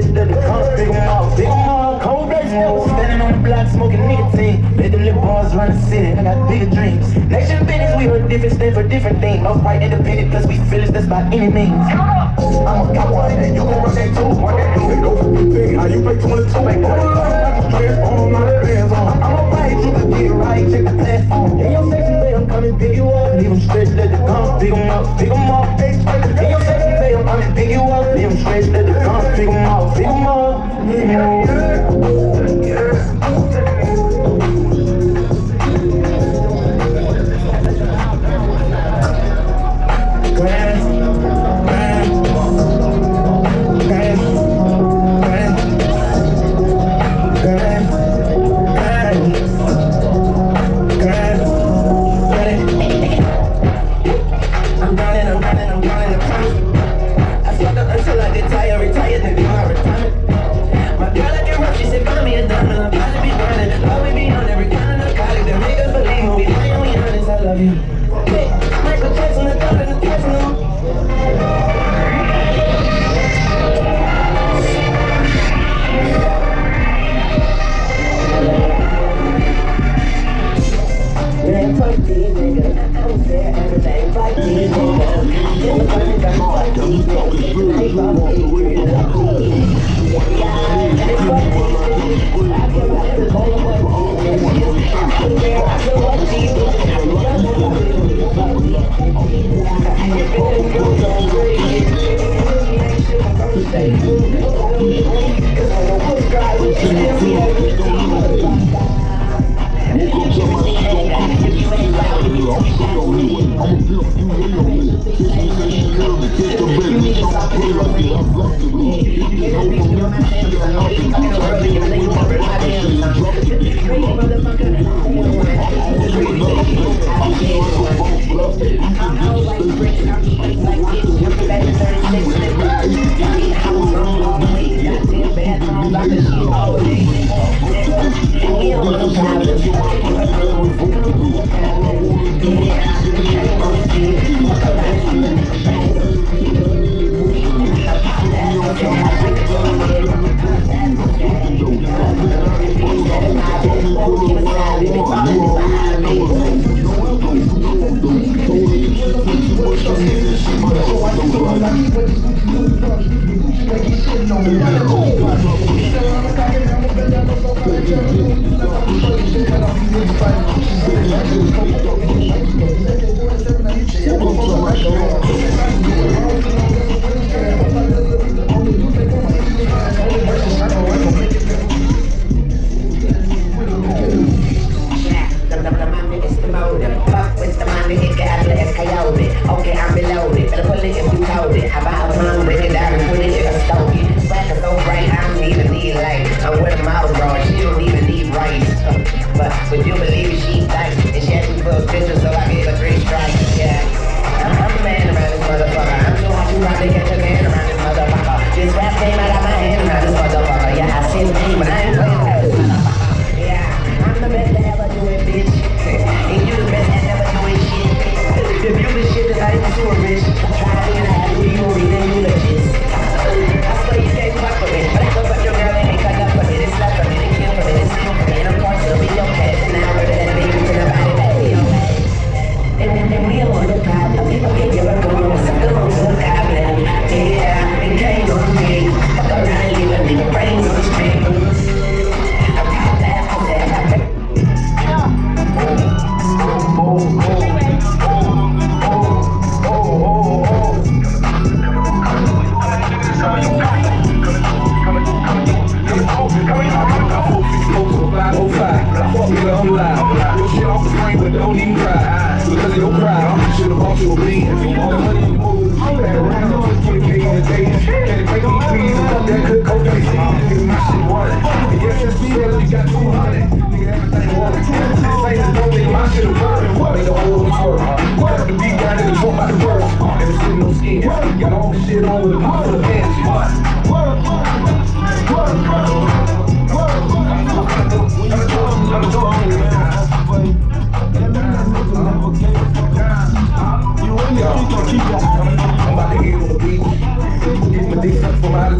stretched to the gun, big 'em off, big 'em off. Cold blood still standing on the block, smoking nicotine. Let them little boys run the city, I got bigger dreams. Nation business, we heard different, stand for different things. No right independent, plus we feelings, that's by any means. I'ma got one, and you gon' run that too. Run that too, and go for the thing. How you play 22, make boy. Stress on, not the bands on. I'ma buy it, you can get it right, check the platform. In your section, babe, I'm coming pick you up. Leave them stretched, let the gun, pick 'em up, pick 'em up. In your section, babe, I'm coming pick you up. Leave them stretched, let the gun, pick 'em up, pick 'em up.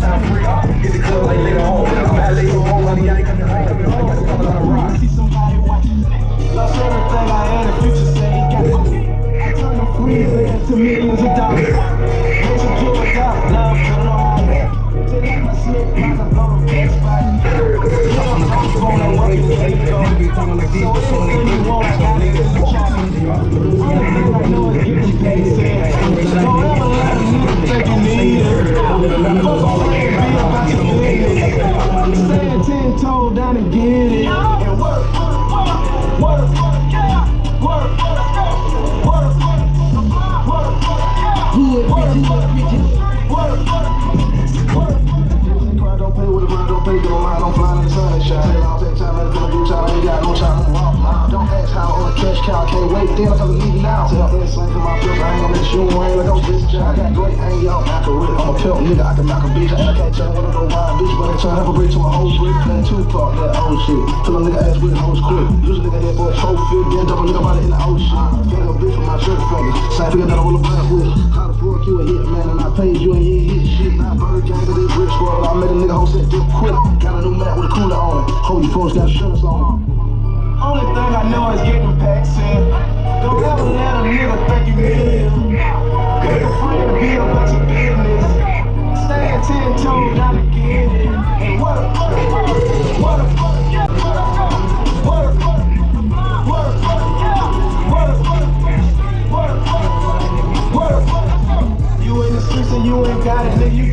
time free. Hit the club like later on. I lay you on money, I ain't coming home. I got a couple on the rock. See somebody watching. Lost everything I had, the future said he got me. I turned the freeze into millions of dollars. Makes a joy out, love to know how to take my slip, I can blow the best spot. I'm phone and work it, let it go. So anything you want, I got it in the chat. Only thing I know is getting paid, said. Don't ever let a nigga think you need it. Fuck all that, be about your business. Stand 10 toes down and get it. And work, work, yeah. Work, don't pay with a grind, don't pay, don't mind, I'm flying in the sun and shine. I'll take time, let it go, do time, ain't got no time to walk. Don't ask how on a cash cow, can't wait, then I'm gonna leave it now. Tell me slang for my pills, I ain't gonna let you rain like I'm bitch. I got great, ain't y'all accurate. I'm a pimp nigga, I can knock a bitch. I can't turn one of those wild bitch, but I try to have a break to my whole brick. Playing Tupac, that old shit. Till a nigga ass with hoes quick. Use a nigga head for a trophy, then double nigga body in the ocean. Finger a bitch with my shirt fingers. Same finger that I roll a blunt with. How the fuck you a hit man and I paid you and you ain't hit shit. Now bird gang to this brick squad, I made a nigga whole set dip quick. Got a new mat with a cooler on it. Hold your folks got shutters on. Only thing I know is getting packs in. Don't ever let a nigga think you need him. Make a friend be about your business. Stand 10 toes down to get it. And work, you in the streets and you ain't got it, nigga. You